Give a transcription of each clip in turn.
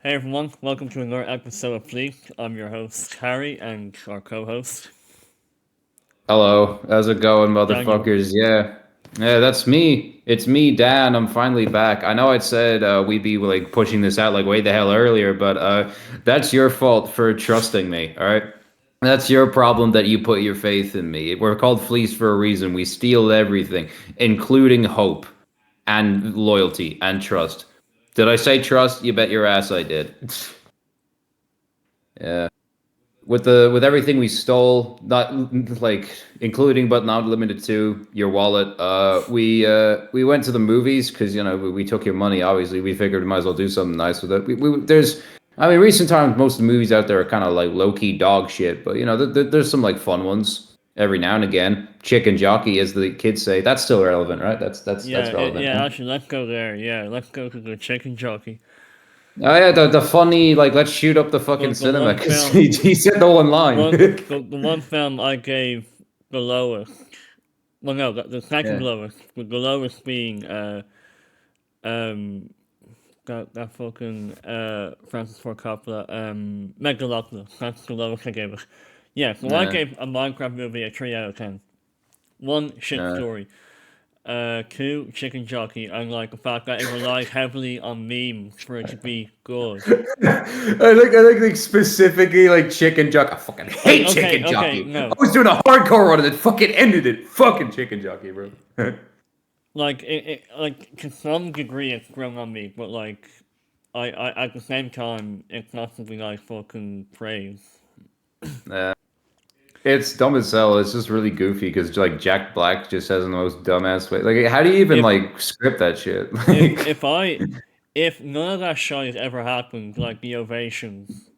Hey everyone, welcome to another episode of Fleek. I'm your host, Harry, and our co-host, Hello, how's it going, Daniel. motherfuckers? Yeah, that's me. It's me, Dan. I'm finally back. I know I said we'd be like pushing this out like way the hell earlier, but that's your fault for trusting me. All right, that's your problem that you put your faith in me. We're called fleas for a reason. We steal everything, including hope and loyalty and trust. Did I say trust? You bet your ass I did. Yeah. With everything we stole, not like including but not limited to your wallet. We went to the movies because we took your money. Obviously, we figured we might as well do something nice with it. I mean, recent times most of the movies out there are kind of like low key dog shit, but there's some like fun ones every now and again. Chicken jockey, as the kids say, that's still relevant, right? That's relevant. Yeah, actually, let's go there. Yeah, let's go to the chicken jockey. Oh yeah, the funny like let's shoot up the fucking The cinema one because film, he said the one line. the one film I gave the lowest. Well, no, the second Yeah. lowest. The lowest being um that fucking Francis Ford Coppola Megalopolis. That's the lowest I gave it. Yeah, so I Yeah. gave a Minecraft movie a 3 out of 10. One, shit Yeah. story. Two, chicken jockey, and like the fact that it relies heavily on memes for it to be good. I like specifically like chicken jockey. I fucking hate chicken Okay, jockey. I no. was doing a hardcore run and it fucking ended it. Fucking chicken jockey, bro. Like, like, to some degree it's grown on me, but like, at the same time, it's not something I fucking praise. Yeah. It's dumb as hell. It's just really goofy because like Jack Black just has the most dumbass way. Like, how do you even If, like script that shit? if, Like, if I, if none of that shit ever happened, like the ovations,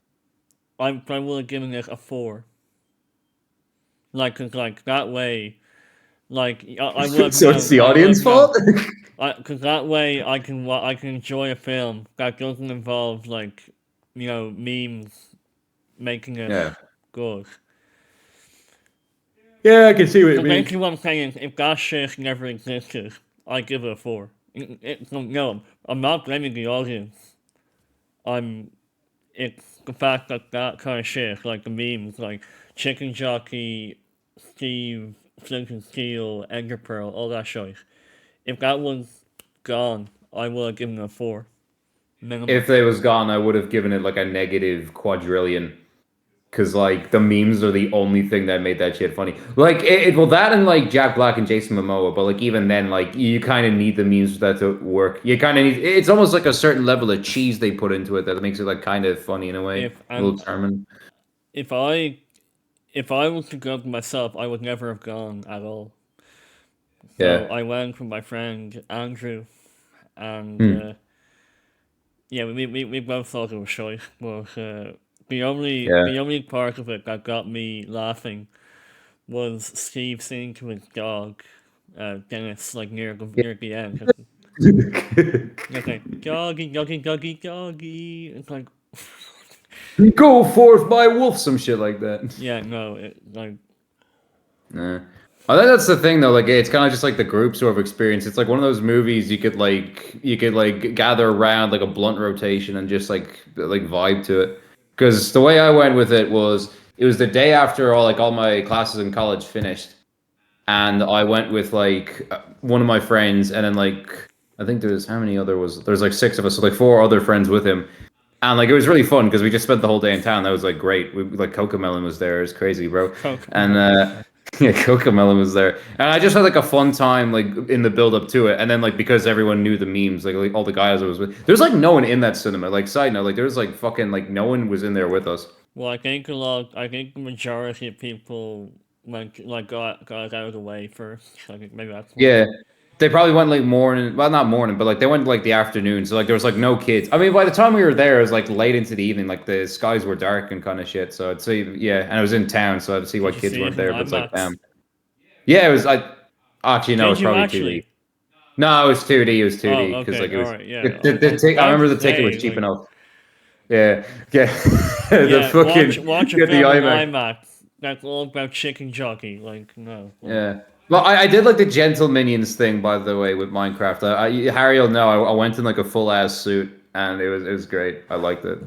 I would have given it a 4. Like, 'cause, like, that way, like, I would have so it's known, the I would have audience known fault. because that way I can enjoy a film that doesn't involve like memes making it Yeah. good. Yeah, I can see what you So mean. basically, what I'm saying is, if that shit never existed, I give it a 4. No, I'm not blaming the audience. I'm It's the fact that that kind of shit, like the memes, like Chicken Jockey, Steve, Flint and Steel, Ender Pearl, all that shit. If that was gone, I would have given it a 4 minimum. If they was gone, I would have given it like a negative quadrillion. Cause like the memes are the only thing that made that shit funny. Like well that and like Jack Black and Jason Momoa, but like even then, like you kind of need the memes for that to work. You kind of need. It's almost like a certain level of cheese they put into it that makes it like kind of funny in a way, If a little and charming. if I if I was to go myself, I would never have gone at all. So Yeah. I went with my friend Andrew, and Hmm. yeah, we both thought it was shite. But Yeah. the only part of it that got me laughing was Steve singing to his dog, Dennis, like near the end. It's like doggy, doggy, doggy, doggy. It's like Go forth, my wolf, some shit like that. yeah, no, like Yeah. I think that's the thing though. Like it's kind of just like the group sort of experience. It's like one of those movies you could gather around like a blunt rotation and just like vibe to it. Because the way I went with it was the day after all my classes in college finished, and I went with like one of my friends, and then like I think there's how many other was there's like six of us, so like four other friends with him, and like it was really fun because we just spent the whole day in town. That was like great. We like Cocomelon was there. It was crazy, bro. And Coco. yeah, Cocomelon was there, and I just had like a fun time like in the build up to it. And then like because everyone knew the memes, like all the guys I was with, there's like no one in that cinema. Like side note, like there was like fucking like no one was in there with us. Well, I think the majority of people like got out of the way first. I think maybe that's why. Yeah. They probably went like morning, well, not morning, but like they went like the afternoon. So like there was like no kids. I mean, by the time we were there, it was like late into the evening. Like the skies were dark and kind of shit. So I'd say, yeah, and I was in town, so I'd see why Did you kids see it weren't in there. But it's like, IMAX? damn, yeah, it was. I actually no, it Did was you probably 2D. actually? No, it was 2D. It was Oh, 2D because okay, like it all was right, yeah. the ticket. I I was remember to the ticket was say cheap like enough. Yeah, yeah. The yeah, fucking watch a get the film in iMac. IMAX. That's all about chicken jockey. Like no, like Yeah. Well, I did like the Gentle Minions thing, by the way, with Minecraft. Harry will know I went in like a full ass suit. and it was great. I liked it.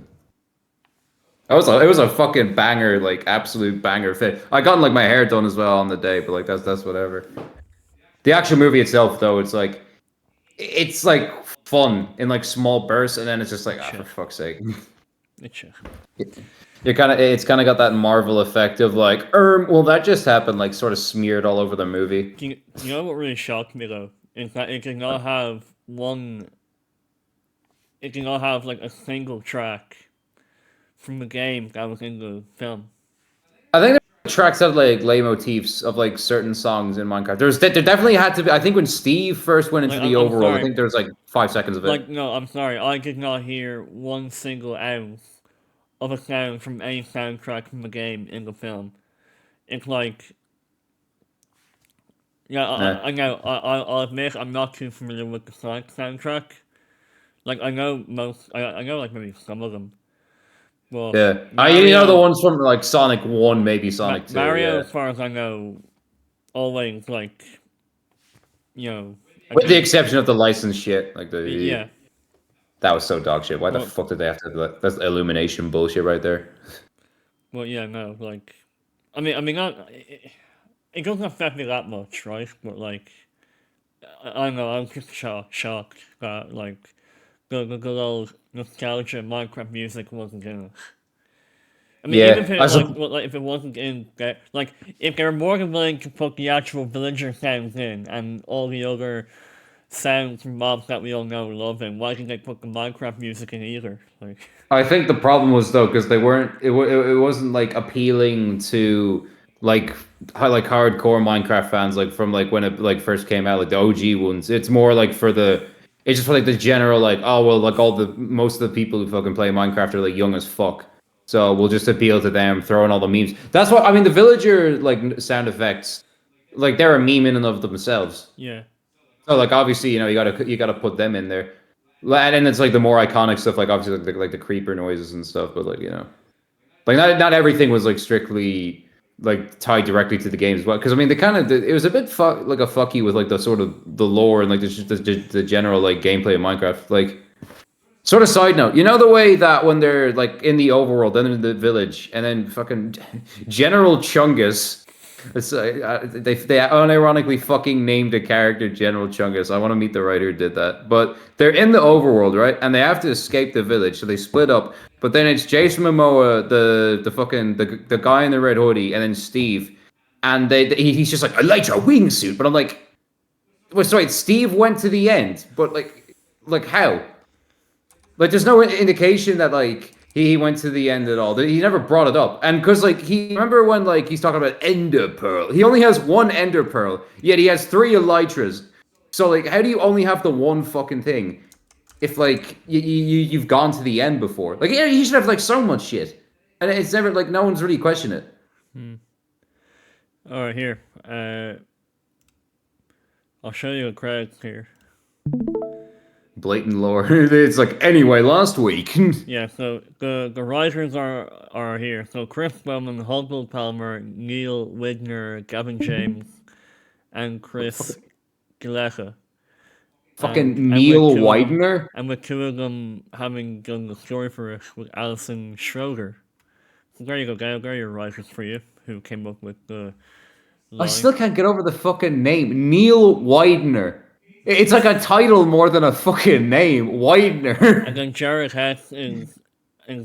It was a fucking banger, like absolute banger fit. I got like my hair done as well on the day, but like that's whatever. The actual movie itself, though, it's like fun in like small bursts, and then it's just like, ah, for Itcher. fuck's sake. Itcher. It's kind of got that Marvel effect of like, well, that just happened, like sort of smeared all over the movie. You know what really shocked me though? Is that it did not have one. It did not have like a single track from the game that was in the film. I think there tracks have like leitmotifs of like certain songs in Minecraft. There definitely had to be. I think when Steve first went into Like the I'm overworld, I sorry. think there was like 5 seconds of it. Like no, I'm sorry. I did not hear one single ounce of a sound from any soundtrack from the game in the film. It's like yeah, Nah. I know. I'll admit I'm not too familiar with the Sonic soundtrack. Like I know most. I know like maybe some of them. Well, Yeah. The Mario, ones from like Sonic 1, maybe Sonic 2, Mario, yeah. as far as I know, always like With the again, exception of the license shit. yeah. That was so dog shit. Why the Well, fuck did they have to do that? That's illumination bullshit right there. well, yeah, no, like, not. It doesn't affect me that much, right? But like, I don't know. I'm just shocked that like the good old nostalgia Minecraft music wasn't in it. I mean, even if Yeah. it like, well, like if it wasn't in that, like if they were more than willing to put the actual villager sounds in and all the other sounds from mobs that we all know and love, and why didn't they put the Minecraft music in either? Like, I think the problem was though because they weren't. It wasn't like appealing to like like hardcore Minecraft fans like from like when it like first came out like the OG ones. It's more like for the. It's just for like the general like, oh well, like all the most of the people who fucking play Minecraft are like young as fuck. So we'll just appeal to them, throw in all the memes. That's what I mean. The villager like sound effects, like they're a meme in and of themselves. yeah, So like obviously you gotta put them in there. And then it's like the more iconic stuff, like obviously like the creeper noises and stuff. But like like not everything was like strictly like tied directly to the game as well. Because I mean, it was a bit like a fucky with like the sort of the lore and like the general like gameplay of Minecraft. Like sort of side note, you know the way that when they're like in the overworld, then in the village, and then fucking General Chungus. They unironically fucking named a character General Chungus. I want to meet the writer who did that. But they're in the overworld, right? And they have to escape the village, so they split up. But then it's Jason Momoa, the guy in the red hoodie, and then Steve, and he's just like, I like your wingsuit, but I'm like, well, sorry, Steve went to the end, but like how? Like, there's no indication that like he went to the end at all. He never brought it up, and because like he remember when like he's talking about Ender Pearl, he only has one Ender Pearl, yet he has three Elytras. So like, how do you only have the one fucking thing? If like you've gone to the end before, like yeah, you should have like so much shit, and it's never like no one's really questioned it. hmm. All right, here. I'll show you a credits here. Blatant lore. It's like anyway, last week. Yeah, so the writers are here. So Chris Bowman, Hoggle Palmer, Neil Wigner, Gavin James, and Chris Gilletta. Fucking And with Neil two of them Widener. and with two of them having done the story for it with Alison Schroeder. So there you go, guys. There are your writers for you who came up with the I line. still can't get over the fucking name. Neil Widener. It's like a title more than a fucking name. Widener. And then Jared Hess is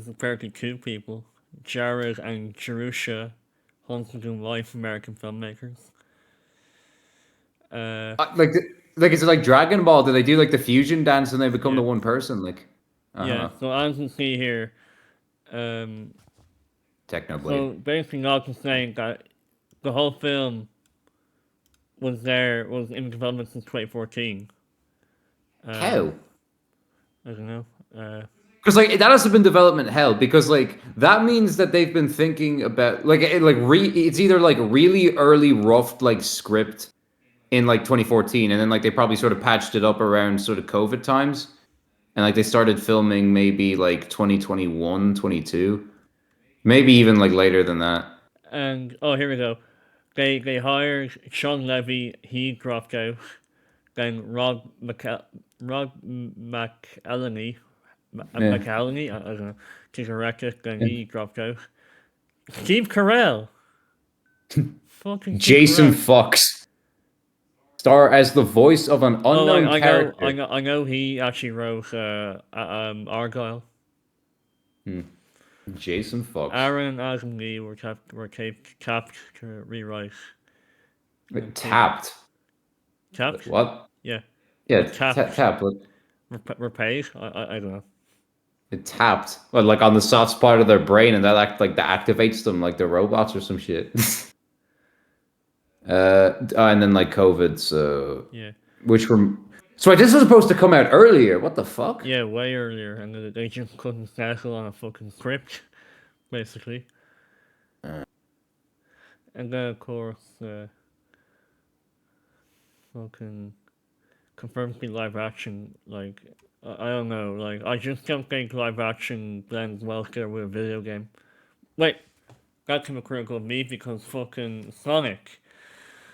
apparently two people. Jared and Jerusha, husband and wife, American filmmakers. Uh, like, is it like Dragon Ball? Do they do like the fusion dance and they become the yeah, one person? Like, I don't yeah. know. So as you can see here, um, so Technoblade. basically, not just saying that the whole film was in development since 2014. How? Um, I don't know. Because like that has been development hell. Because like that means that they've been thinking about it's either like really early rough like script in like 2014, and then like they probably sort of patched it up around sort of COVID times, and like they started filming maybe like 2021, 22, maybe even like later than that. And oh, here we go. They hired Sean Levy. He dropped out. Then Rod McElhenney Yeah. McCallany, I don't know, to direct it, then Yeah. he dropped out. Steve Carell, fucking Steve Jason Carell. Fox, star as the voice of an Oh, unknown character. I know. He actually wrote Argyle. Hmm. Jason Fox. Aaron and Adam Lee were tapped to rewrite. Tapped. Tapped? What? Yeah. Yeah, What tapped? tapped. Repaid? I don't know. It tapped. Well, like on the soft spot of their brain, and that that activates them like they're robots or some shit. And then like COVID, so Yeah. which were so this was supposed to come out earlier. What the fuck? Yeah, way earlier, and they just couldn't settle on a fucking script, basically. And then, of course, fucking confirmed to be live action. Like, I don't know. Like, I just don't think live action blends well together with a video game. Wait, that's hypocritical of me because fucking Sonic.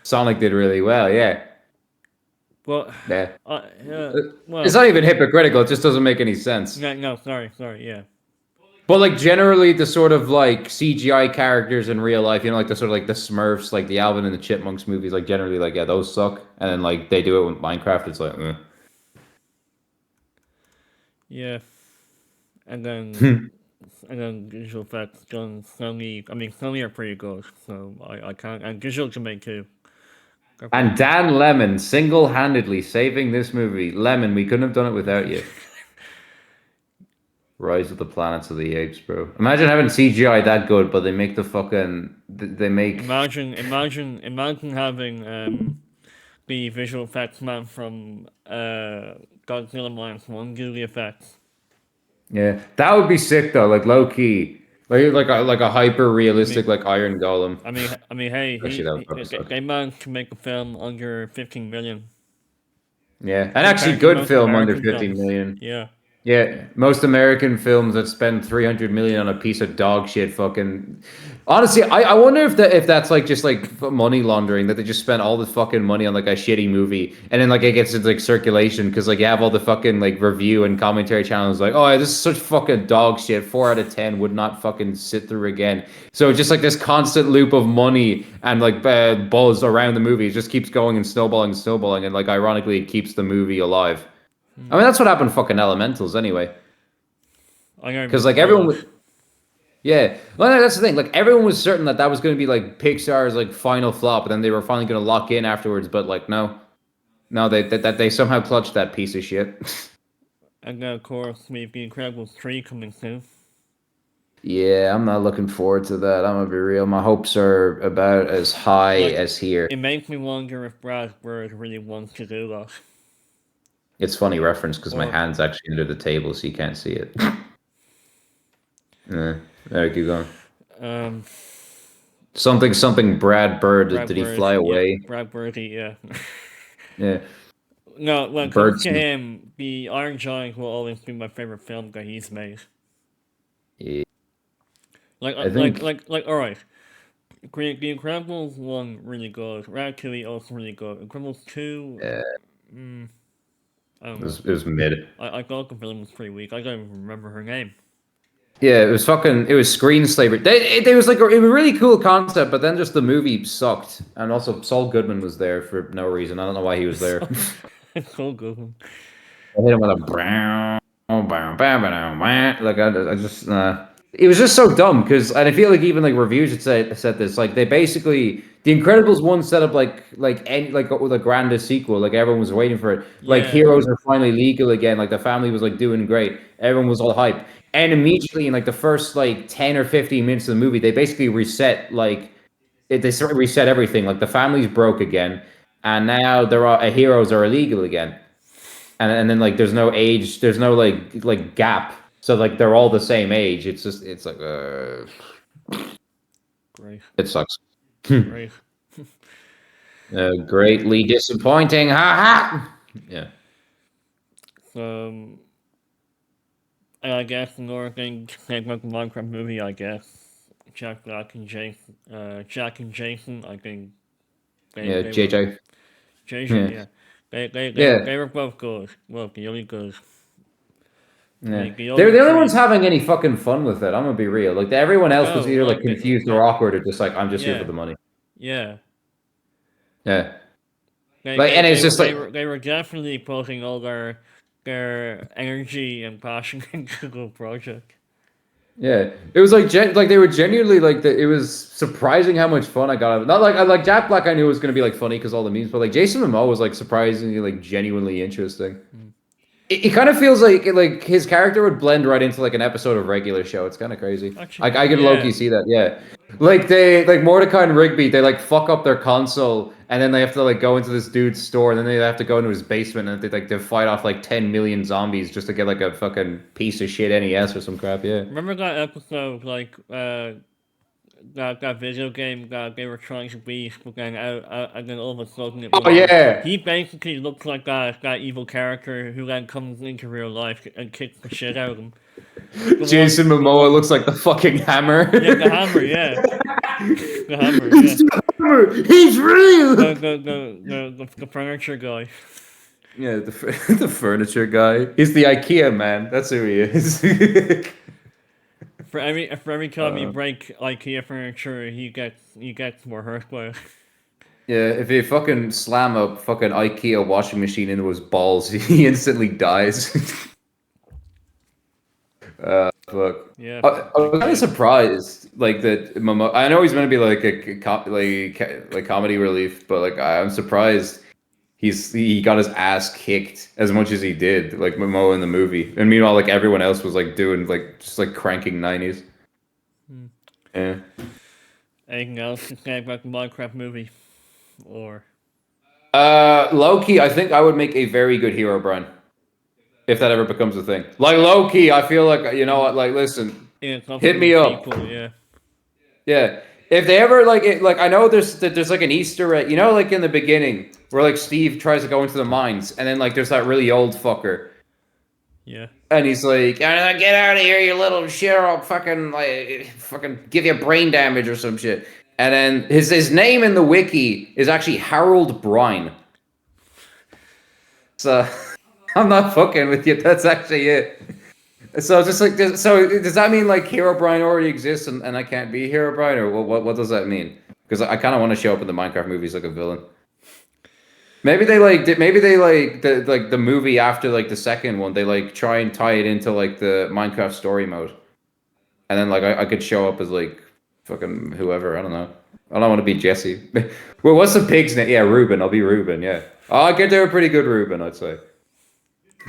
Sonic did really well. Yeah, Well, yeah. yeah, It's well, not even hypocritical. It just doesn't make any sense. no, sorry, yeah. But like generally, the sort of like CGI characters in real life, you know, like the sort of like the Smurfs, like the Alvin and the Chipmunks movies, like generally, like yeah, those suck. And then like they do it with Minecraft, it's like, Yeah, and eh. then visual effects done Sony. I mean, Sony are pretty good, so I can't. And visual can make too. And Dan Lemon single-handedly saving this movie. Lemon, we couldn't have done it without you. Rise of the Planets of the Apes, bro. Imagine having CGI that good, but they make the fucking they make Imagine having the visual effects man from Godzilla minus one do the effects. yeah. That would be sick though, like low key. Like a hyper I realistic mean, like Iron Golem. hey, Actually that would probably suck. they managed to make a film under 15 million Yeah. And actually compared to good most film under American 15 films. million. Yeah. Yeah, most American films that spend 300 million on a piece of dog shit fucking honestly, I wonder if that's like just like money laundering that they just spent all the fucking money on like a shitty movie and then like it gets into like circulation because like you have all the fucking like review and commentary channels like oh this is such fucking dog shit 4 out of 10 would not fucking sit through again. So just like this constant loop of money and like buzz around the movie it just keeps going and snowballing and like ironically it keeps the movie alive. I mean, that's what happened to fucking Elementals anyway. I don't even Because like recall everyone that. would, yeah. Well, no, that's the thing. Like everyone was certain that that was going to be like Pixar's like final flop, and then they were finally going to lock in afterwards. But like, no, no, they somehow clutched that piece of shit. And then, of course, we've The Incredibles 3 coming soon. Yeah, I'm not looking forward to that. I'm gonna be real. My hopes are about as high Like, as here. it makes me wonder if Brad Bird really wants to do that. It's funny reference because my Or, hand's actually under the table, so you can't see it. Yeah, there, keep going. um, Something. Brad Bird. Brad Did he Bird, fly yeah, away? Brad Birdie, yeah. Yeah, No, when it comes birds. to him, The Iron Giant will always be my favorite film that he's made. Yeah, I think. All right. The Incredibles 1 really good. Ratatouille also really good. Incredibles 2, I don't know. It was mid. I thought the villain was pretty weak. I don't even remember her name. Yeah, it was fucking. It was screen slavery. They was like it was a really cool concept, but then just the movie sucked. And also, Saul Goodman was there for no reason. I don't know why he was there. So good. I hit him with a brown, brown, brown, like I just it was just so dumb because and I feel like even like reviews had said this like they basically the Incredibles one set up like any like the grandest sequel like everyone was waiting for it like Yeah. heroes are finally legal again like the family was like doing great everyone was all hype and immediately in like the first like 10 or 15 minutes of the movie they basically reset like they sort of reset everything like the family's broke again and now heroes are illegal again and then like there's no age, there's no like gap. So like they're all the same age. It's just it's like Great. it sucks. Great. Greatly disappointing. Ha ha. Yeah. Um, and I guess another thing to take about the Minecraft movie, I guess Jack and Jason, I think Yeah. they were JJ. JJ, Yeah. yeah. Yeah. They were both good. Well, really good. Yeah, Like they're yoga the only ones tree. having any fucking fun with it. I'm gonna be real. Like everyone else was No, either like like confused or awkward or just like I'm just here for yeah, the money. yeah. Yeah, They, like they, and it's they were just they like were they were definitely putting all their energy and passion into the project. yeah, it was like like they were genuinely like it was surprising how much fun I got out of it. Not like like Jack Black I knew was gonna be like funny because all the memes, but like Jason Momoa was like surprisingly like genuinely interesting. Mm. It kind of feels like his character would blend right into like an episode of regular show. It's kind of crazy. Actually, Like I could low yeah. key see that. Yeah, like they like Mordecai and Rigby. They like fuck up their console, and then they have to like go into this dude's store, and then they have to go into his basement, and they fight off like 10 million zombies just to get like a fucking piece of shit NES or some crap. Yeah. Remember that episode, like that video game that they were trying to beat, but then and then all of a sudden it Oh went on. yeah, He basically looks like that evil character who then comes into real life and kicks the shit out of him. Jason The Momoa one, looks like the fucking hammer. yeah, the hammer, yeah, the hammer, It's yeah, the hammer. He's real. the furniture guy. Yeah, the furniture guy. He's the IKEA man. That's who he is. For every time you Uh, break IKEA furniture, he gets more hurt by it. yeah, if you fucking slam a fucking IKEA washing machine into his balls, he instantly dies. Fuck. Yeah, I was kind of IKEA. surprised, like that. Momo. I know he's going to be like like comedy relief, but like I'm surprised he got his ass kicked as much as he did, like Momoa in the movie. And meanwhile, like everyone else was like doing like just like cranking 90s. Hmm. Yeah. Anything else to say about the Minecraft movie? Or Low-key, I think I would make a very good hero, Brian, if that ever becomes a thing. Like low-key, I feel like you know in what, like listen, in a hit couple me of up. sequel, yeah. Yeah. If they ever like it, like I know there's like an Easter egg, you know, like in the beginning where like Steve tries to go into the mines, and then like there's that really old fucker, Yeah. and he's like, "Get out of here, you little shit! Or I'll fucking give you brain damage or some shit." And then his name in the wiki is actually Harold Brine. So I'm not fucking with you. That's actually it. So just like so, does that mean like Hero Brian already exists and I can't be Hero Brian, or what does that mean? Because I kind of want to show up in the Minecraft movies like a villain. Maybe they like the movie after like the second one. They like try and tie it into like the Minecraft story mode, and then like I could show up as like fucking whoever. I don't know. I don't want to be Jesse. Well, what's the pig's name? Yeah, Ruben. I'll be Ruben. Yeah. Oh, I get there a pretty good Ruben, I'd say.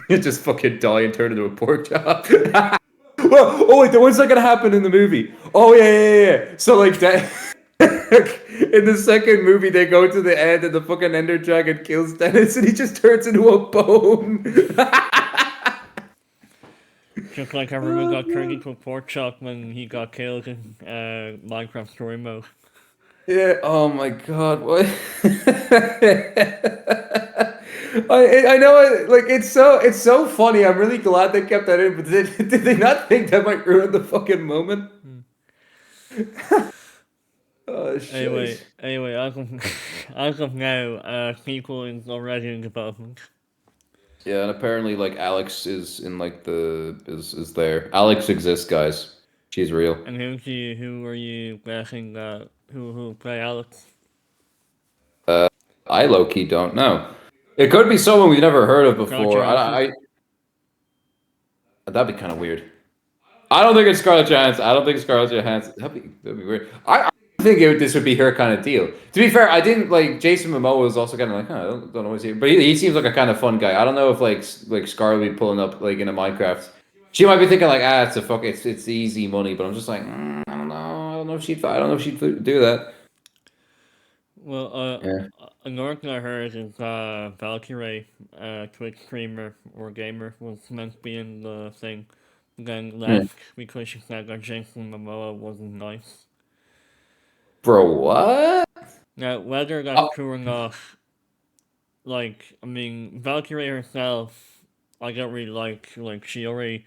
You just fucking die and turn into a pork chop. Well, oh wait, what's that gonna happen in the movie? Oh yeah. So like that in the second movie, they go to the end and the fucking Ender Dragon kills Dennis, and he just turns into a bone. Just like everyone got turned into a pork chop when he got killed in Minecraft story mode. Yeah. Oh my God. What? I know like it's so funny. I'm really glad they kept that in, but did they not think that might ruin the fucking moment? Hmm. Oh Anyway, shit. anyway, as of now, sequel is already in development. Yeah, and apparently like Alex is in like is there. Alex exists, guys. She's real. And who are you guessing that who will play Alex? I low key don't know. It could be someone we've never heard of Scarlett before. Johansson? That'd be kind of weird. I don't think it's Scarlett Johansson. I don't think it's Scarlett Johansson. That'd be weird. I think this would be her kind of deal. To be fair, I didn't like Jason Momoa was also kind of like, huh, I don't know what's here, but he seems like a kind of fun guy. I don't know if like Scarlett would be pulling up like in a Minecraft. She might be thinking like, it's easy money, but I'm just like, I don't know. I don't know if she'd do that. Well, Yeah. another thing I heard is Valkyrie, Twitch streamer or gamer, was meant to be in the thing, then Yeah. left because she said that Jason Momoa wasn't nice. Bro, what? Now, whether Oh, that's true or not, like, I mean, Valkyrie herself, I don't really like she already,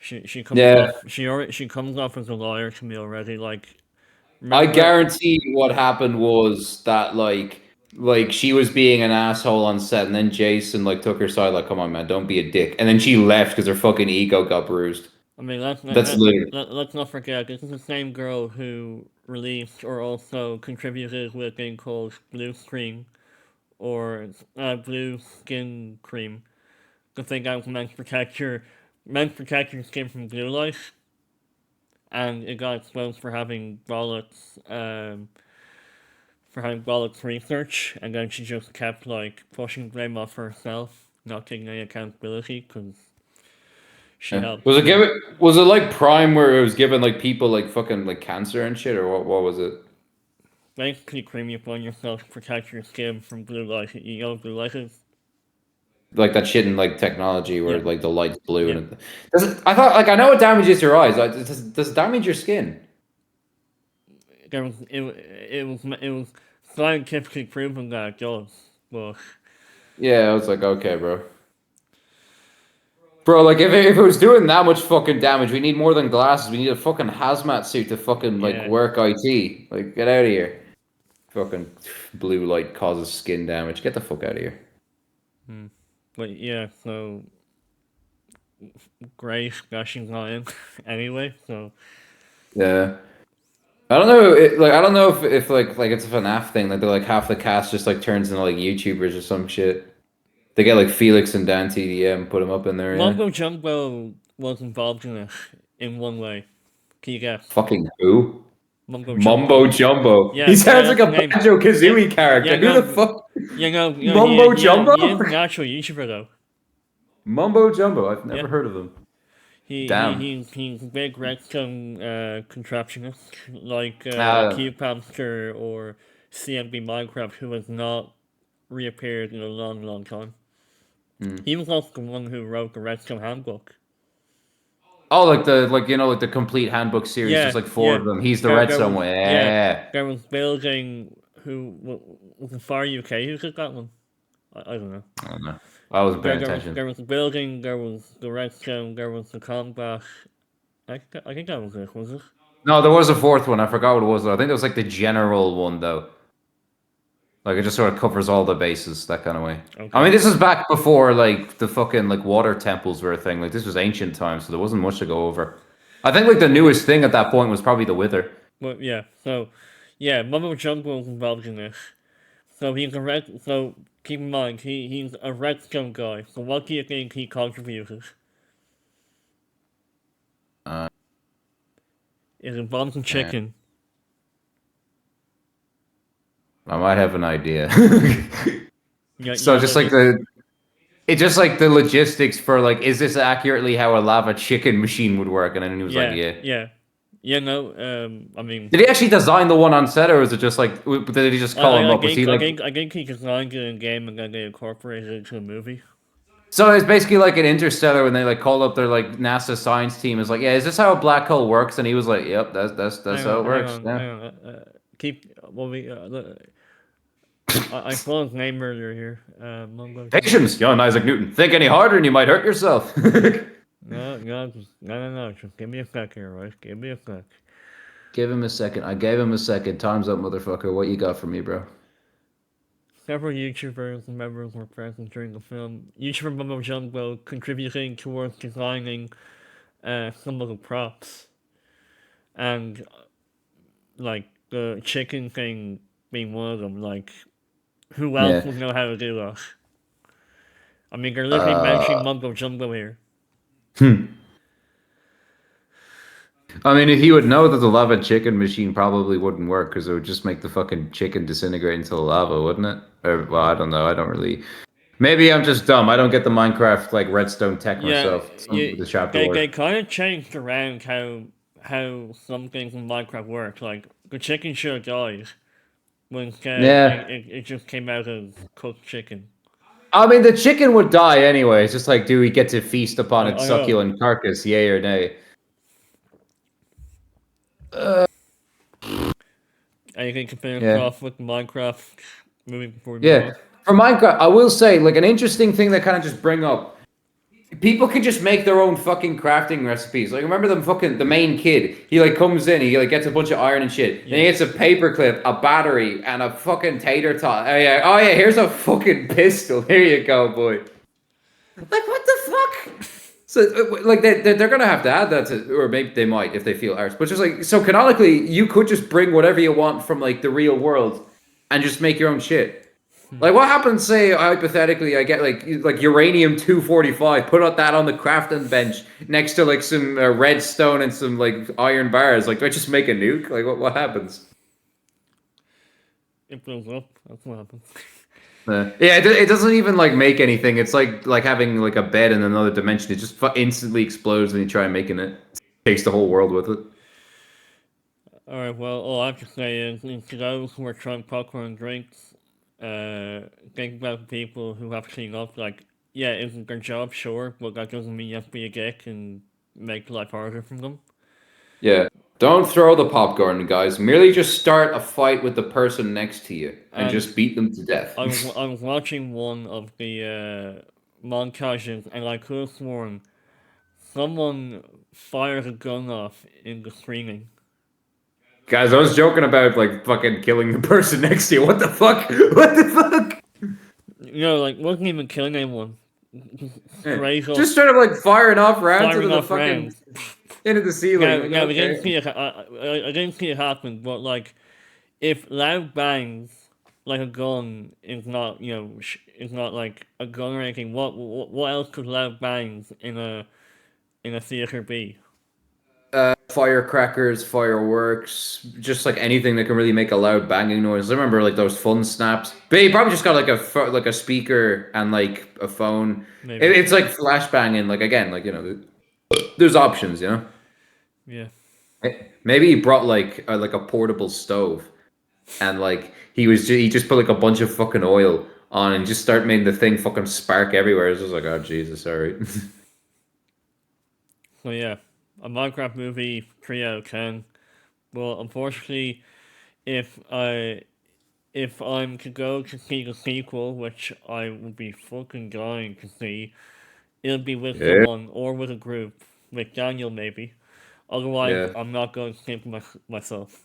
she comes yeah. off, she comes off as a liar to me already. Like, I remember, guarantee what happened was that like like she was being an asshole on set, and then Jason like took her side, like, "Come on, man, don't be a dick," and then she left because her fucking ego got bruised. I mean, That's literally let's not forget, this is the same girl who released or also contributed with a thing called Blue Screen or Blue Skin Cream. The thing that was meant to protect your skin from blue light, and it got exposed for having bollocks research, and then she just kept like pushing blame off herself, not taking any accountability because she yeah. helped. Was it given? Was it like Prime where it was given like people like fucking like cancer and shit, or what? What was it? Basically, cream you upon yourself to protect your skin from blue light. You know what blue light is? Like that shit in like technology where Yeah, like the light's blue yeah. and it, does it, I thought like I know it damages your eyes. Like, does it damage your skin? It was scientifically proven that it does, but Yeah, I was like, okay, bro. Bro, like if it was doing that much fucking damage, we need more than glasses. We need a fucking hazmat suit to fucking like yeah. work IT. Like, get out of here. Fucking blue light causes skin damage. Get the fuck out of here. Hmm. But yeah, so Grace gushing on in anyway. So Yeah. I don't know. Like I don't know if like it's a FNAF thing. Like they're like half the cast just like turns into like YouTubers or some shit. They get like Felix and Dan TDM, put them up in there. Yeah. Mongo Jumbo was involved in it in one way. Can you guess? Fucking who? Mumbo Mumbo Jumbo. Jumbo. Yeah, He yeah, sounds like that's the a name. Banjo Yeah, Kazooie character. yeah, Who the no, fuck? yeah, Mumbo Jumbo? he is an actual YouTuber though. Mumbo Jumbo. I've Yeah, never heard of him. Damn. he's a big redstone contraptionist like Uh, Cube Hamster or CMB Minecraft, who has not reappeared in a long, long time. hmm. He was also the one who wrote the Redstone Handbook. Oh, like the like the complete handbook series. There's Yeah, like four yeah. of them. He's the There Redstone was one. yeah, Yeah. there was building who was it Far UK who did that one? I don't know. I don't know. I wasn't paying attention. There was the building, there was the redstone, there was the combat. I think that was it, was it? No, there was a fourth one. I forgot what it was though. I think it was like the general one though. Like it just sort of covers all the bases that kind of way. I Okay. mean, this is back before like the fucking like water temples were a thing. Like this was ancient times, so there wasn't much to go over. I think like the newest thing at that point was probably the Wither. But yeah, so yeah, Mumbo Jumbo was involved in this. So keep in mind he's a redstone guy. So what do you think he contributed? Uh, Is it bombs and yeah, chicken? I might have an idea. You So know, just like the it's just like the logistics for like, is this accurately how a lava chicken machine would work? And then he was like, yeah, yeah. yeah. Yeah, no, I Did mean, he actually design the one on set, or was it just like, did he just call him up? Was he like, I think he designed it in game and then they incorporated it into a movie. so it's basically like an Interstellar when they like called up their like NASA science team. Is like, yeah, is this how a black hole works? And he was like, yep, that's how it works. Yeah. Hang on. Keep what we. I saw his name earlier here. Mongo Jumbo. Patience, young Isaac Newton. Think any harder and you might hurt yourself. No. Just give me a sec here, right? Give me a sec. Give him a second. I gave him a second. Time's up, motherfucker. What you got for me, bro? Several YouTubers and members were present during the film. YouTuber Mongo Jumbo contributing towards designing some of the props and like the chicken thing being one of them. Like, who else Yeah. would know how to do that? I mean, they're literally mentioning Uh, Mumbo Jumbo here. hmm. I mean, if he would know that the lava chicken machine probably wouldn't work because it would just make the fucking chicken disintegrate into the lava, wouldn't it? Or, well, I don't know. I don't really. Maybe I'm just dumb. I don't get the Minecraft like redstone tech Yeah, myself. Some of the chapter they work. kind of changed around how some things in Minecraft work. Like the chicken should have died, when instead Yeah. it just came out as cooked chicken. I mean, the chicken would die anyway. It's just like, do we get to feast upon its I know. succulent carcass, yay or nay? Uh, Anything to finish yeah. off with Minecraft movie before we move Yeah. on? For Minecraft, I will say, like, an interesting thing that kind of just bring up. People can just make their own fucking crafting recipes. Like remember the main kid. He like comes in, he like gets a bunch of iron and shit. Then he Yeah. gets a paperclip, a battery, and a fucking tater tot. Oh yeah, here's a fucking pistol. Here you go, boy. Like what the fuck? So like they're gonna have to add that to, or maybe they might if they feel arse. But just like so canonically, you could just bring whatever you want from like the real world and just make your own shit. Hmm. Like what happens? Say hypothetically, I get like uranium 245. Put out that on the crafting bench next to like some redstone and some like iron bars. Like do I just make a nuke? Like what happens? It blows up. That's what happens. Yeah, it doesn't even like make anything. It's like having like a bed in another dimension. It just instantly explodes when you try making it. Takes the whole world with it. Alright, well, all I have to say is, to those who are trying popcorn drinks, think about the people who have to clean up. Like, yeah, isn't their job? Sure, but that doesn't mean you have to be a dick and make life harder for them. Yeah. Don't throw the popcorn, guys. Merely just start a fight with the person next to you and And just beat them to death. I was watching one of the montages, and I could have sworn someone fired a gun off in the screening. Guys, I was joking about like fucking killing the person next to you. What the fuck? What the fuck? You know, like, wasn't even killing anyone. Yeah. Straight up Just straight up like firing off rounds into firing the off fucking rounds. into the ceiling. Now, Like, now we didn't okay. see it. I didn't see it happen, but like, if loud bangs like a gun is not, is not like a gun or anything. What else could loud bangs in a theater be? Firecrackers, fireworks, just like anything that can really make a loud banging noise. I remember like those fun snaps. But you probably just got like like a speaker and like a phone. Maybe. It's like flash banging. Like again, like there's options. Yeah. Maybe he brought like a portable stove, and like he just put like a bunch of fucking oil on and just start making the thing fucking spark everywhere. It's just like oh Jesus, sorry. So yeah, a Minecraft movie 3 out of 10. Well, unfortunately, if I if I'm to go to see the sequel, which I would be fucking dying to see, it'll be with Yeah, someone or with a group, with Daniel maybe. Otherwise, yeah. I'm not going to see it myself.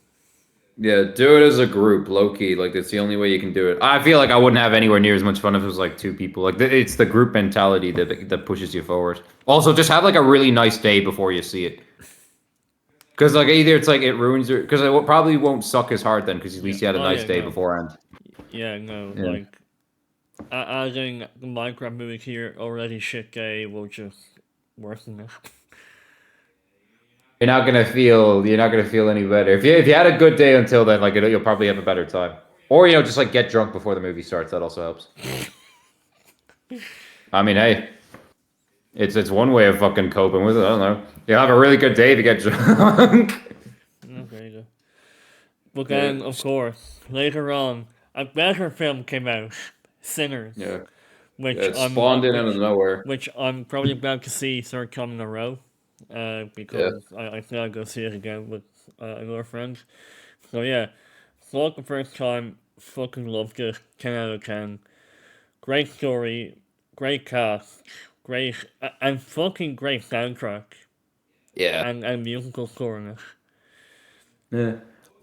Yeah, do it as a group, low key. Like that's the only way you can do it. I feel like I wouldn't have anywhere near as much fun if it was like two people. Like it's the group mentality that pushes you forward. Also, just have like a really nice day before you see it. Because like either it's like it ruins your because it probably won't suck as hard then because at Yeah. least you had a Oh nice yeah. day No. beforehand. Yeah. No. Yeah. Like adding the Minecraft movie here already shit gay will just worsen it. You're not gonna feel any better if you had a good day until then. Like you'll probably have a better time. Or just like get drunk before the movie starts. That also helps. I mean, hey. It's one way of fucking coping with it. I don't know. You'll have a really good day to get drunk. Okay. Go. But Yeah, then, of course, later on, a better film came out, Sinners, yeah, yeah. which It I'm spawned in out of nowhere. which I'm probably about to see third time in a row, Yeah, because I think I'll go see it again with another friend. So yeah, saw it the first time, fucking loved it, 10 out of 10. Great story, great cast, great and fucking great soundtrack yeah, and musical score in it. yeah.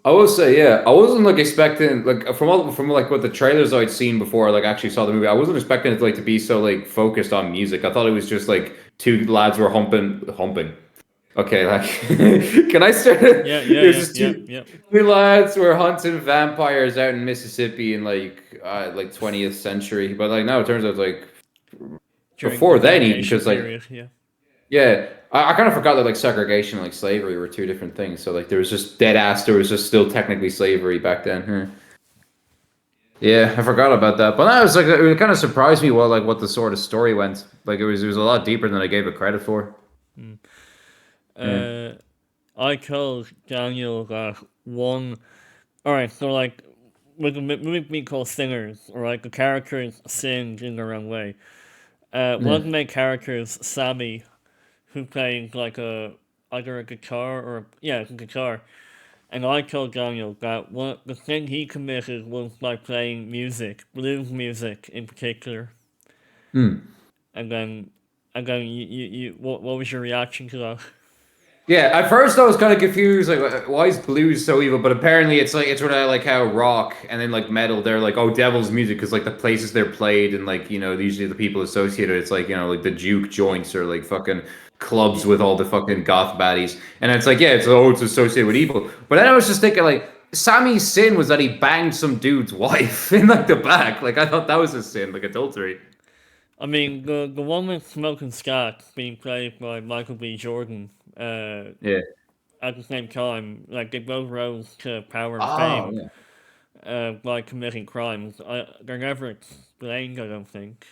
I will say, yeah, I wasn't like expecting like from like what the trailers I'd seen before, I, like actually saw the movie. I wasn't expecting it like to be so like focused on music. I thought it was just like two lads were humping. Okay, like can I start? Yeah, yeah, There's yeah, just yeah, yeah. two lads were hunting vampires out in Mississippi in like 20th century, but like now it turns out like During the before then even segregation because like period, yeah. yeah, I kind of forgot that like segregation and like slavery were two different things. So like there was just dead ass. There was just still technically slavery back then. Yeah, I forgot about that. But that was like it kind of surprised me what the sort of story went. Like it was a lot deeper than I gave it credit for. Mm. Yeah, I told Daniel that one. Alright, so like, with a movie being called Singers, or like the characters sing in their own way. One yeah, of the main characters, Sammy, who plays like either a guitar or yeah, it's a guitar. And I told Daniel that the thing he committed was by playing music, blues music in particular. Hmm. And then Again, what was your reaction to that? Yeah, at first I was kind of confused, like why is blues so evil? But apparently it's sort of like how rock and then like metal, they're like, oh, devil's music, because like the places they're played and like usually the people associated, it's like like the juke joints or like fucking clubs Yeah, with all the fucking goth baddies, and it's like, yeah, it's associated with evil. But then I was just thinking like Sammy's sin was that he banged some dude's wife in like the back. Like I thought that was a sin, like adultery. I mean the one with Smoking Scott being played by Michael B. Jordan. Yeah. At the same time, like they both rose to power and Oh, fame yeah. by committing crimes. They're never explained, I don't think.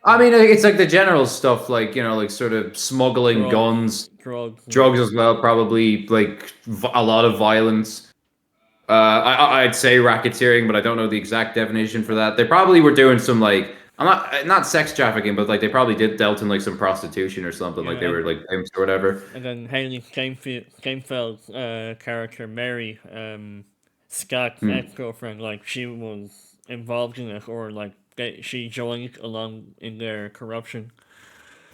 I Like mean, it's like the general stuff, like like sort of smuggling drugs, guns, drugs, and drugs as well, probably like a lot of violence. I'd say racketeering, but I don't know the exact definition for that. They probably were doing some like I'm not sex trafficking, but like they probably did dealt in like some prostitution or something. yeah, Like they were like pimps or whatever. and then Haley Steinfeld's character Mary, Scott's Hmm. ex girlfriend, like she was involved in it, or like she joined along in their corruption.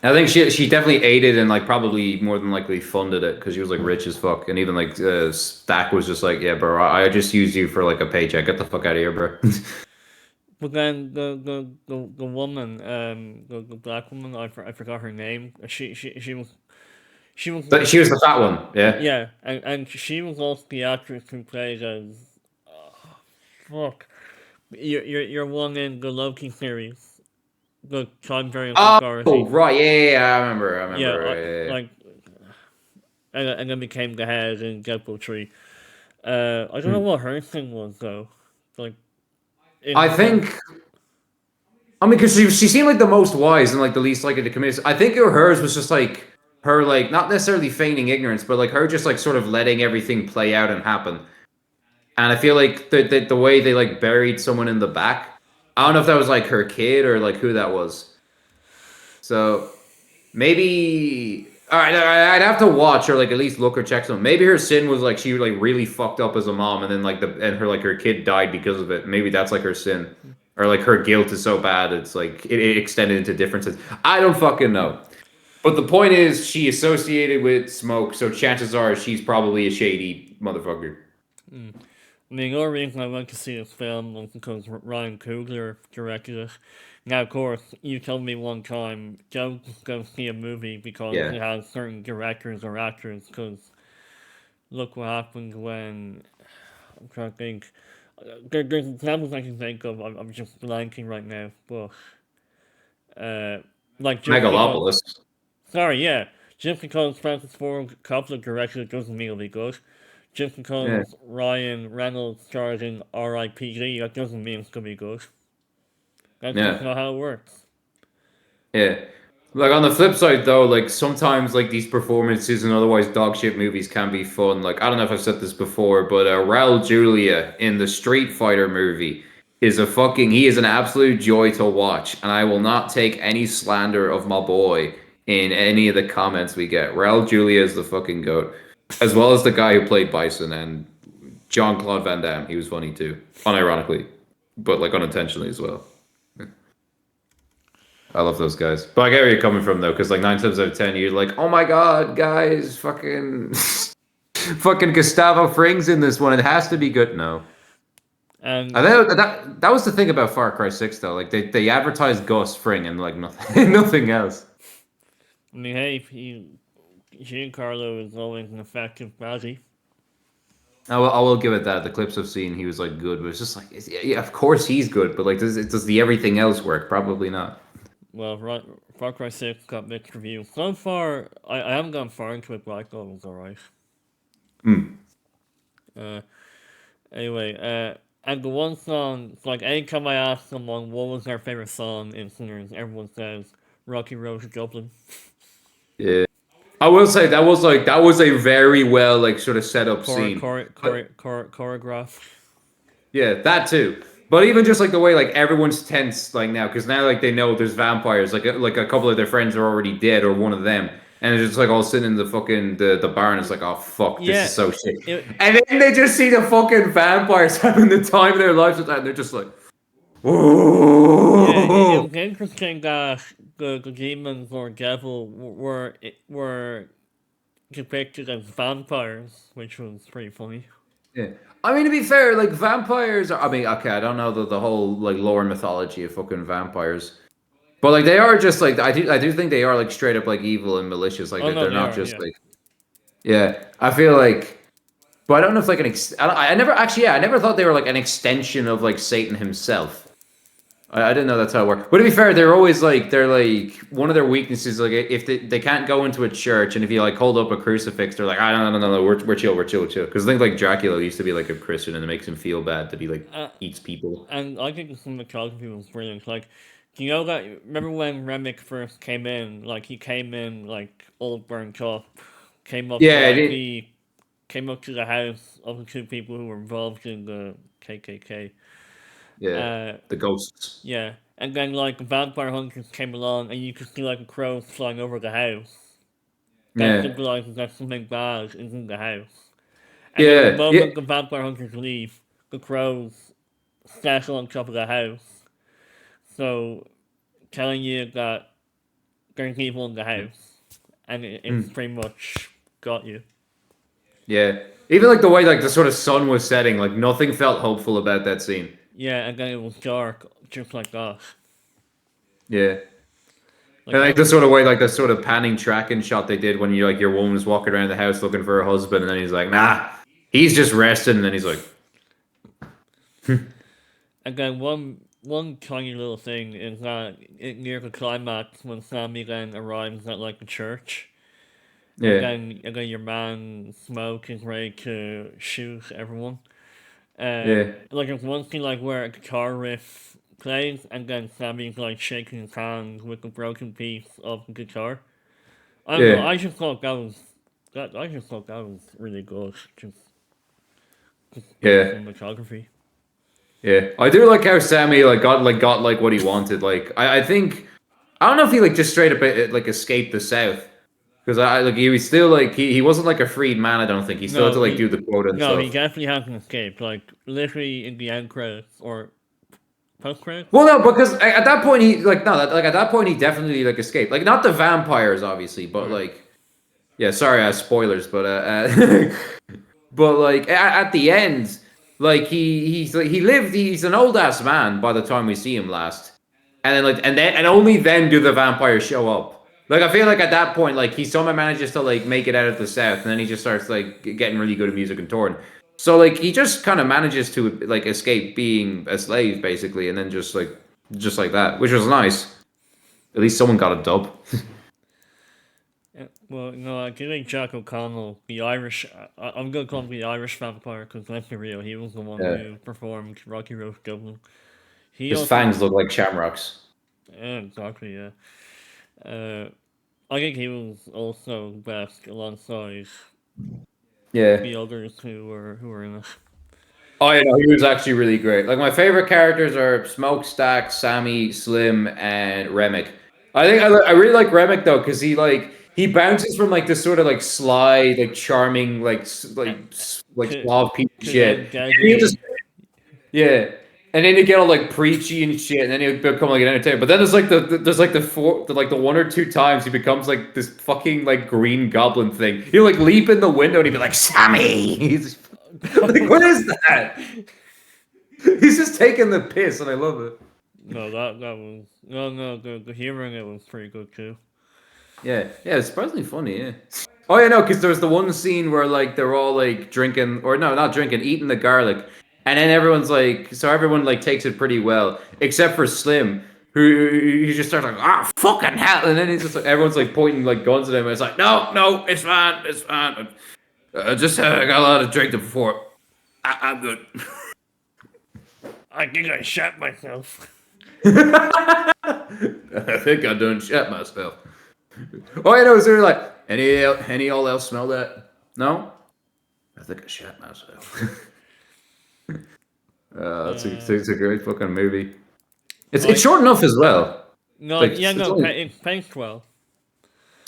I think she definitely aided and like probably more than likely funded it because she was like rich as fuck, and even like Stack was just like, yeah, bro, I just used you for like a paycheck. Get the fuck out of here, bro. But then the woman, the black woman, I forgot her name. She was But like she was the fat one, yeah. yeah, and she was also the actress who played as fuck. You're one in the Loki series, the Time Variance Oh, Authority. right, yeah, yeah, yeah, I Yeah, remember, yeah, yeah. like and then became the head in Deadpool 3. I don't know Hmm. what her thing was though. Like I in terms, think, I mean, because she seemed like the most wise and like the least likely to commit. I think hers was just like her, like not necessarily feigning ignorance, but like her just like sort of letting everything play out and happen. And I feel like the way they like buried someone in the back, I don't know if that was like her kid or like who that was. So maybe all right, I'd have to watch or like at least look or check some. Maybe her sin was like she like really fucked up as a mom, and then like her kid died because of it. Maybe that's like her sin, or like her guilt is so bad it's like it extended into different sins. I don't fucking know. But the point is, she associated with smoke, so chances are she's probably a shady motherfucker. I mean, the only reason I went to see this film was because Ryan Coogler directed it. Now, of course, you told me one time, don't go see a movie because Yeah. it has certain directors or actors, because look what happened when, I'm trying to think, there's examples I can think of, I'm just blanking right now, but, uh, like, just because, Megalopolis. sorry, yeah, just because Francis Ford Coppola directed it doesn't mean it'll be good. Just Yeah. because Ryan Reynolds starred in R.I.P.D., that doesn't mean it's gonna be good. That's just Yeah. not how it works. Yeah. Like on the flip side though, like sometimes like these performances and otherwise dog shit movies can be fun. Like I don't know if I've said this before, but Raul Julia in the Street Fighter movie is he is an absolute joy to watch, and I will not take any slander of my boy in any of the comments we get. Raul Julia is the fucking goat, as well as the guy who played Bison and John Claude Van Damme. He was funny too, unironically, but like unintentionally as well. I love those guys. But I get where you're coming from though, because like 9 times out of 10, you're like, oh my god, guys, fucking, fucking Gustavo Fring's in this one. It has to be good. No, I And think that was the thing about Far Cry 6 though. Like they advertised Gus Fring and like nothing, nothing else. I mean, hey, Giancarlo is always an effective baddie. I will give it that. The clips I've seen, he was like good, but it's just like, yeah, of course he's good, but like, does the everything else work? Probably not. Well, right, Far Cry 6 got mixed reviews. So far, I haven't gone far into it, but I thought it was alright. Hmm. Uh, anyway, and the one song, it's like anytime I ask someone what was their favorite song in Sinners, everyone says Rocky Road to Dublin. Yeah. I will say that was a very well like sort of set up scene. But Choreograph. yeah, that too. But even just like the way like everyone's tense like now, because now like they know there's vampires. Like a couple of their friends are already dead, or one of them, and it's just like all sitting in the fucking the barn. It's like, oh fuck, this is Yeah, so shit. it, And then they just see the fucking vampires having the time of their lives, and they're just like, Yeah, it Ooh. was interesting that the demons or devil were depicted as vampires, which was pretty funny. Yeah. I mean, to be fair, like vampires are, I mean, okay, I don't know the whole like lore and mythology of fucking vampires, but like they are just like I do think they are like straight up like evil and malicious. Like Oh no, they're they not are. just Yeah. like yeah. I feel like, but I don't know if like I never actually I never thought they were like an extension of like Satan himself. I didn't know that's how it worked. But to be fair, they're like one of their weaknesses. Like if they can't go into a church, and if you like hold up a crucifix, they're like, ah, no, no, no, no, we're chill, we're chill, we're chill. Because I think like Dracula used to be like a Christian, and it makes him feel bad to be like Uh, eats people. and I think the cinematography was brilliant. Like, do you know that? Remember when Remick first came in? Like, he came in like all burnt up, came up to Yeah, like the came up to the house of the two people who were involved in the KKK. yeah, Uh, the ghosts. yeah, and then like vampire hunters came along, and you could see like a crow flying over the house. That Yeah, symbolizes that something bad is in the house. And then the yeah, yeah, moment the vampire hunters leave, the crows settle on top of the house. So telling you that there's evil in the house, and it's mm, pretty much got you. yeah. Even like the way like the sort of sun was setting, like nothing felt hopeful about that scene. Yeah, and then it was dark, just like that. Yeah. Like And like how, the sort of way, like the sort of panning tracking shot they did when you like your woman's walking around the house looking for her husband, and then he's like, "Nah, he's just resting," and then he's like, and then one tiny little thing is that near the climax when Sammy then arrives at like the church, "Yeah, and then your man Smoke is ready to shoot everyone. yeah, Like there's one scene like where a guitar riff plays, and then Sammy's like shaking his hand with a broken piece of the guitar. I don't know. yeah, I just thought that was really good. Just good yeah, cinematography. yeah." I do like how Sammy got like what he wanted. Like I think I don't know if he like just straight up like escaped the South because I like he was still like he wasn't like a freed man. I don't think he still had No, to like do he the quota and no, he stuff. definitely hasn't escaped. Like literally in the end credits or post credits. Well, no, because at that point he like no, like at that point he definitely like escaped. Like not the vampires, obviously, but Or like yeah, sorry, spoilers, but but like at the end, like he's like he lived. He's an old ass man by the time we see him last, and then and only then do the vampires show up. Like I feel like at that point, like he somehow manages to like make it out of the south, and then he just starts like getting really good at music and touring. So like he just kind of manages to like escape being a slave basically, and then just like that, which was nice. At least someone got a dub. well, no, I think Jack O'Connell, the Irish. I'm gonna call him the Irish vampire because let's be real, he was the one Yeah, who performed Rocky Road Dublin. He his also, fangs look like shamrocks. yeah, exactly, yeah. Uh, I think he was also best alongside Yeah. the others who were in it. Oh, yeah, no, he was actually really great. Like my favorite characters are Smokestack, Sammy, Slim, and Remick. I think I really like Remick though because he bounces from like this sort of like sly, like charming, Uh, like to suave piece of to shit. then And he just deadly. yeah, and then he get all like preachy and shit, and then he become like an entertainer. But then there's like there's like the one or two times he becomes like this fucking like green goblin thing. He'll like leap in the window and he'd be like Sammy. He's like what is that? He's just taking the piss, and I love it. No, that was no. The humor in it was pretty good too. Yeah, yeah, it's surprisingly funny. Yeah. Oh yeah, no, because there's the one scene where like they're all like drinking, or no, not drinking, eating the garlic, and then everyone's like, so everyone like takes it pretty well, except for Slim, who he just starts like, ah, fucking hell, and then he's just like, everyone's like pointing like guns at him, and it's like, no, no, it's fine, it's fine. Just I got a lot of drink before. I'm good. I think I shot myself. I think I done shit myself. Oh, you know, is there like any all else smell that? No, I think I shot myself. Uh, it's a great fucking movie. It's I short enough as well. no, Like yeah, it's no, only it paced well.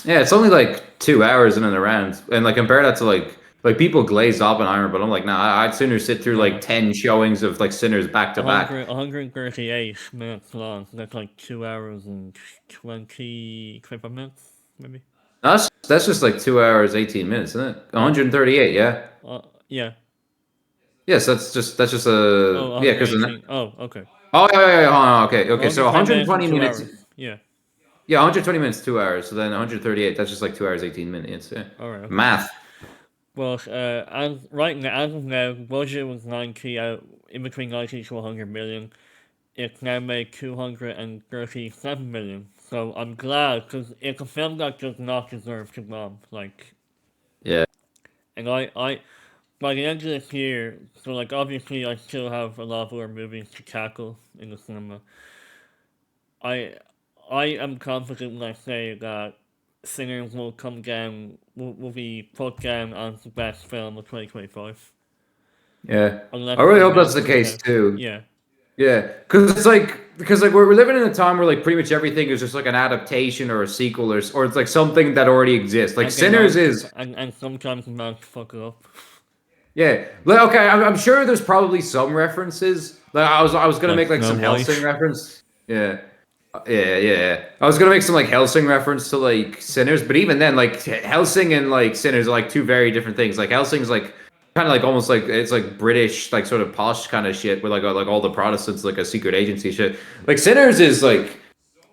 yeah, it's only like 2 hours in and around, and like compare that to like Like people glaze Oppenheimer, but I'm like, nah, I'd sooner sit through like No. 10 showings of like Sinners back to back. 138 minutes long. That's like 2 hours and 25 minutes, maybe. That's just like 2 hours, 18 minutes, isn't it? Oh, 138, yeah. yeah. Yes, that's just a Oh, yeah, because 118. Oh, okay. oh yeah, hold on, okay. So 120 minutes and 120 2 minutes, hours. Yeah. yeah, 120 minutes, 2 hours. So then 138, that's just like 2 hours, 18 minutes. Yeah, All right. Okay. math. Well, as right now, as of now, budget was 90 out in between 90 to 100 million. It's now made 237 million. So I'm glad because it's a film that does not deserve to bomb. Like, Yeah, and I by the end of this year, so like obviously I still have a lot of other movies to tackle in the cinema. I I am confident when I say that Sinners will come down will be put down as the best film of 2025. yeah. I Unless really something hope that's else the comes case out. too. Yeah. Yeah, because we're living in a time where like pretty much everything is just like an adaptation or a sequel or it's like something that already exists. Like And they Sinners manage to is and sometimes they manage to fuck it up. yeah. Like, okay, I'm sure there's probably some references. Like I was gonna Like make like Snow some White. Helsing reference. Yeah. Yeah. I was gonna make some like Helsing reference to like Sinners, but even then, like Helsing and like Sinners are like two very different things. Like Helsing's like kind of like almost like it's like British, like sort of posh kind of shit with like all the Protestants like a secret agency shit. Like Sinners is like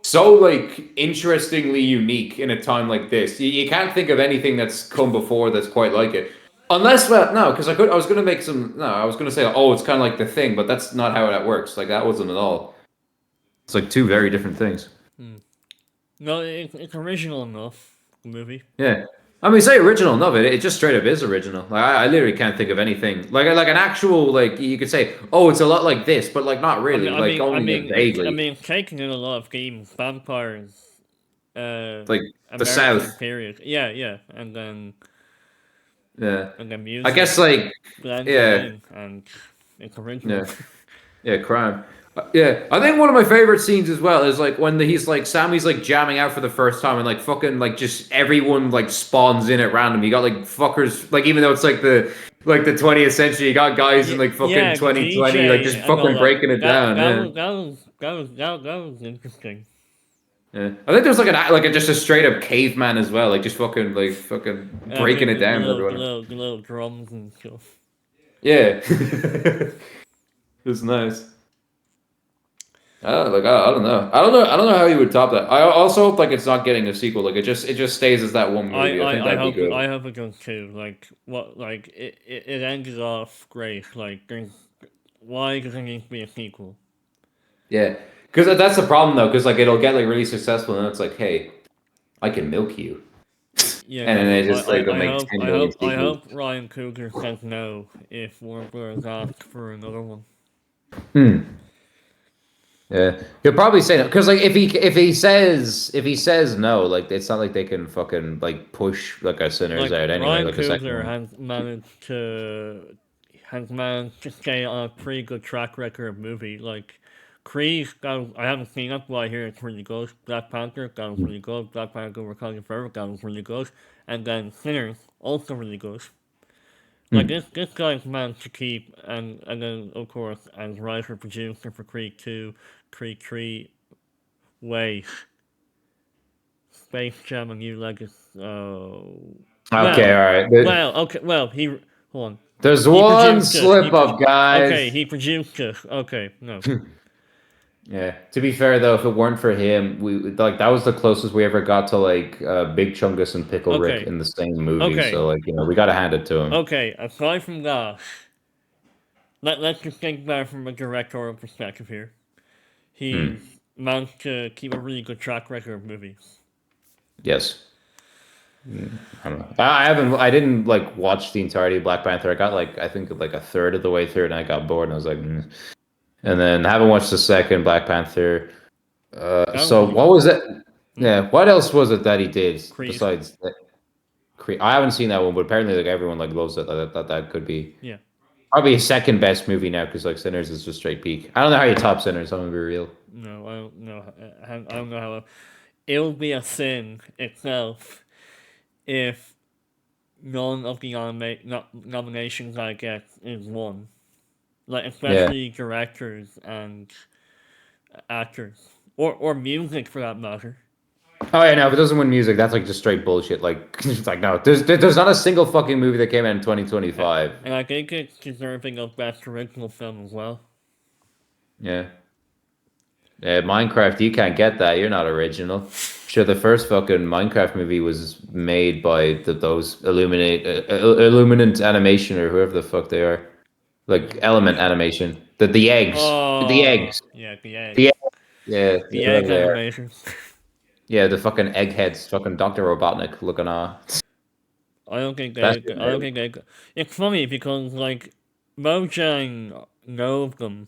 so like interestingly unique in a time like this. You can't think of anything that's come before that's quite like it. Unless, well, no, because I was gonna make some. No, I was gonna say, oh, it's kind of like The Thing, but that's not how that works. Like that wasn't at all. It's like two very different things. Hmm. No, it's original enough. The movie. Yeah. I mean, say original enough. It just straight up is original. Like I literally can't think of anything like an actual like you could say, oh, it's a lot like this, but like not I mean, really. I Like mean, I only mean, it's, I vaguely. mean, taking in a lot of games, vampires, uh, Like the American South. period. Yeah, Yeah. and then I guess music like blends it yeah, in, and it's original. yeah. Yeah, crime. Yeah, I think one of my favorite scenes as well is like when he's like Sammy's like jamming out for the first time and like fucking like just everyone like spawns in at random. You got like fuckers like even though it's like the 20th century, you got guys in like fucking Yeah, the 2020 like DJ just and all fucking that. breaking it That down. that Yeah, was that was that was that was interesting. yeah. I think there's like just a straight up caveman as well, like just fucking breaking it down for everyone. The little drums and stuff. Yeah, it's nice. I don't know. I don't know how you would top that. I also hope like it's not getting a sequel. Like it just stays as that one movie. I think that'd be good. I hope it goes too. Like what like it ended off great. Like there's why does there need to be a sequel? Yeah, because that's the problem though. Because like it'll get like really successful, and it's like, hey, I can milk you, Yeah, and then no. they just like they'll make 10 million I sequels. hope Ryan Coogler says no if Warner Bros. Asks for another one. Hmm. Yeah, he'll probably say no because like if he says no, like it's not like they can fucking like push like a Sinners Like out anyway, Ryan like a second Coogler one. has managed to stay on a pretty good track record of movie. Like Creed, I haven't seen it, but I hear it's really good. Black Panther, that was really good. Black Panther Wakanda Forever, that was really good. And then Sinners, also really good. Like Hmm. this guy's managed to keep and then of course as writer producer for Creed 2, Creed 3, Wait, Space Jam: A New Legacy. Oh, Okay, all right. okay. Well, he hold on. There's He one produced it. slip up, Okay, guys. he produced it. Okay, no. Yeah. To be fair though, if it weren't for him, we like that was the closest we ever got to like Big Chungus and Pickle Rick Okay, in the same movie. So okay, like we gotta hand it to him. okay. Aside from that, let's just think about it from a directorial perspective here. Hmm. He's managed to keep a really good track record of movies. Yes. I don't know. I haven't. I didn't like watch the entirety of Black Panther. I got like I think like a third of the way through, and I got bored, and I was like, and then haven't watched the second Black Panther. That was So really what good. was it? Hmm? Yeah. What else was it that he did Creed. besides that? I haven't seen that one, but apparently like everyone like loves it. Like, that could be Yeah. probably his second best movie now because like Sinners is just straight peak. I don't know how you top Sinners. I'm gonna be real. No, I don't know. I don't know how. It would be a sin itself if none of the nominations I get is won. Like Yeah. especially directors and actors, or music for that matter. Oh yeah, no, if it doesn't win music, that's like just straight bullshit. Like, it's like no, there's not a single fucking movie that came out in A- 2025. And I think it's deserving of best original film as well. Yeah. Yeah, Minecraft, you can't get that. You're not original. Sure, the first fucking Minecraft movie was made by those Illuminant Animation or whoever the fuck they are, like Element Illumination. Animation. The Oh, eggs, yeah, the egg. the egg, yeah, The whoever egg they are. animation. Yeah, the fucking eggheads, fucking Doctor Robotnik looking That shit I don't made. think they. It's funny because like Mojang know of them.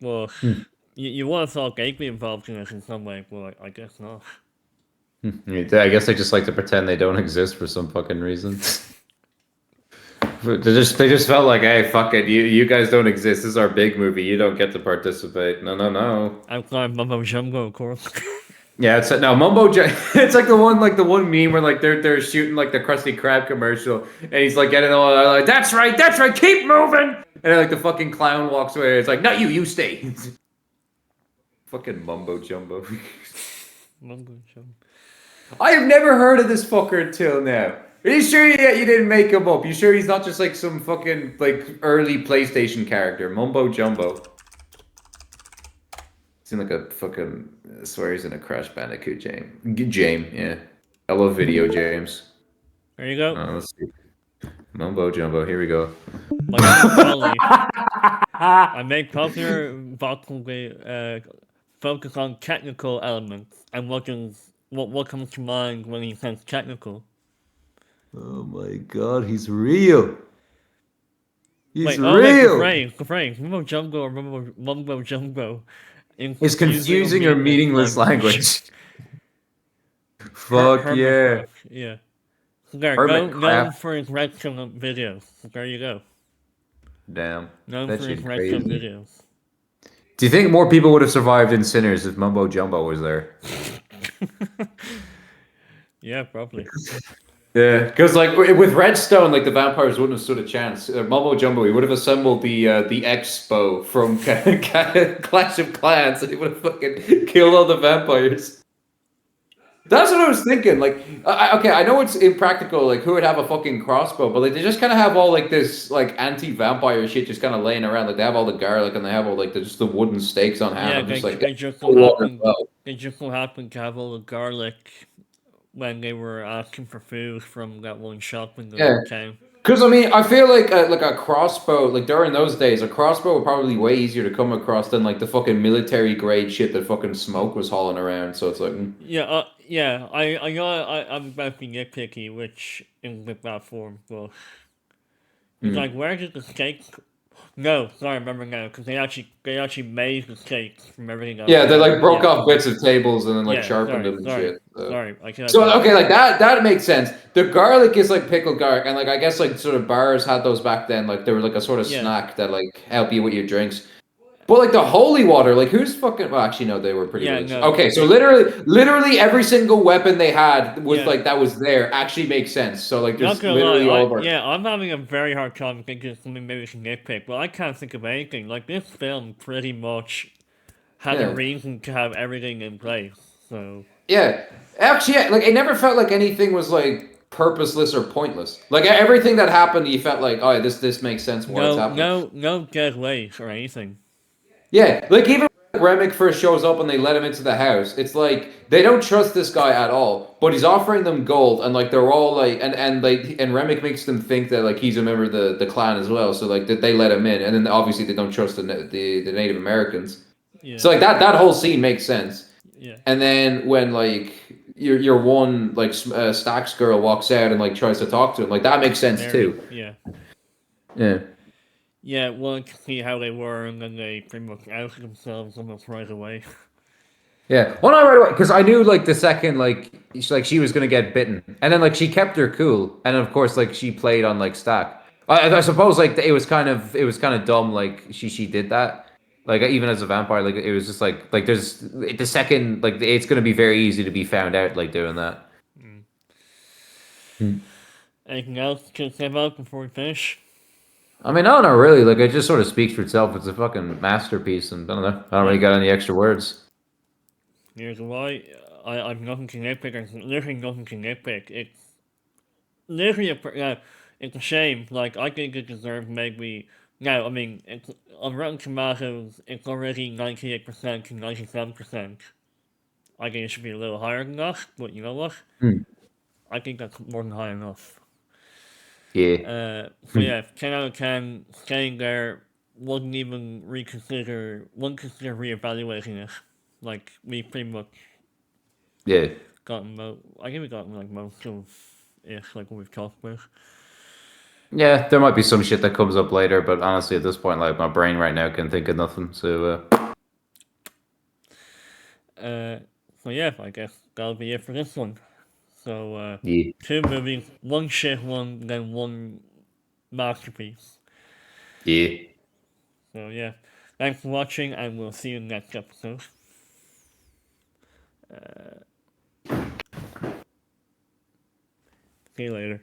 Well, Hmm. you would have thought they'd be involved in this in some way, but I guess not. I guess they just like to pretend they don't exist for some fucking reason. They just felt like, hey, fuck it, you guys don't exist. This is our big movie. You don't get to participate. No, no, no. Outside Mumbo Jumbo, of course. Yeah, it's no It's like the one meme where like they're shooting like the Krusty Krab commercial, and he's like getting all like, that's right, keep moving. And then like the fucking clown walks away. It's like, not you, you stay. Fucking mumbo jumbo. Mumbo Jumbo. I have never heard of this fucker until now. Are you sure you didn't make him up? You sure he's not just like some fucking like early PlayStation character? Mumbo Jumbo. Seems like a fucking. I swear he's in a Crash Bandicoot game. Yeah. I love video games. There you go. Let's see. Mumbo Jumbo. Here we go. My name is Ollie. I make popular vocal focus on technical elements and what comes to mind when he says technical. Oh my god, he's real. He's Wait, real. the phrase, Mumbo Jumbo or Mumbo Jumbo in It's confusing or confusing or meaningless meaningless language. language. Fuck yeah. Hermitcraft, yeah. There, known Hermitcraft. for his Redstone videos. There you go. Damn. Known That for his shit Redstone crazy. videos. Do you think more people would have survived in Sinners if Mumbo Jumbo was there? Yeah, probably. Yeah, because like with Redstone, like the vampires wouldn't have stood a chance. Mumbo Jumbo, he would have assembled the Expo from Clash of Clans, and he would have fucking killed all the vampires. That's what I was thinking. Like, okay, I know it's impractical. Like, who would have a fucking crossbow? But like, they just kind of have all like this like anti-vampire shit just kind of laying around. Like, they have all the garlic and they have all like just the wooden stakes on hand. Yeah, I'm just like, they just so water as happened well. they just so happened to have all the garlic when they were asking for food from that one shop in the Yeah. town. Because I mean, I feel like a crossbow, like during those days, a crossbow would probably be way easier to come across than like the fucking military grade shit that fucking Smoke was hauling around. So it's like, Yeah, I know I'm about to be nitpicky, which in with that form, but it's like, mm. where did the steak? No, sorry, I remember now, because they actually made the steaks from everything else Yeah, they like together. broke Yeah, off bits of tables and then like yeah, sharpened them and shit. sorry, I cannot So do that. okay, like that makes sense. The garlic is like pickled garlic, and like I guess like sort of bars had those back then. Like they were like a sort of Yeah, snack that like help you with your drinks. But like the holy water, like who's fucking? Well, actually, no, they were pretty yeah, released. no, Okay, so literally every single weapon they had was yeah. like that was there actually makes sense. So like Not there's gonna lie, literally all of our I'm having a very hard time thinking of something maybe we can nitpick, but I can't think of anything. Like, this film pretty much had a yeah. reason to have everything in place, so. Yeah, actually, yeah, like it never felt like anything was like purposeless or pointless. Like everything that happened, you felt like, oh, this makes sense why it's happening. No dead weight or anything. Yeah, like even when Remick first shows up and they let him into the house, it's like they don't trust this guy at all. But he's offering them gold, and like they're all like, and Remick makes them think that like he's a member of the clan as well. So like that they let him in, and then obviously they don't trust the Native Americans. Yeah, So like that whole scene makes sense. yeah. And then when like your one like Stacks girl walks out and like tries to talk to him, like that makes sense Very, too. yeah. Yeah. Yeah, wanted to see how they were, and then they pretty much outed themselves almost right away. Yeah. Well, not right away because I knew like the second she was gonna get bitten, and then like she kept her cool, and then, of course like she played on like Stack. I suppose like it was kind of dumb like she did that. Like even as a vampire, like it was just like there's the second like it's gonna be very easy to be found out like doing that. Mm. Hmm. Anything else to say about before we finish? I mean, no, not really. Like, it just sort of speaks for itself. It's a fucking masterpiece, and I don't know. I don't really Yeah. got any extra words. Here's why. I've nothing to nitpick. There's literally nothing to nitpick. It's literally it's a shame. Like, I think it deserves maybe. Now, I mean, it's, on Rotten Tomatoes, it's already 98% to 97%. I think it should be a little higher than that, but you know what? Hmm. I think that's more than high enough. Yeah. So yeah, 10 out of 10, staying there, wouldn't consider reevaluating it. Like, we pretty much Yeah. I think we got like most of it, like what we've talked about. Yeah, there might be some shit that comes up later, but honestly, at this point, like, my brain right now can think of nothing. So, Uh, so yeah, I guess that'll be it for this one. So, yeah. two movies, one shit one, then one masterpiece. Yeah. So yeah, thanks for watching, and we'll see you in the next episode. See you later.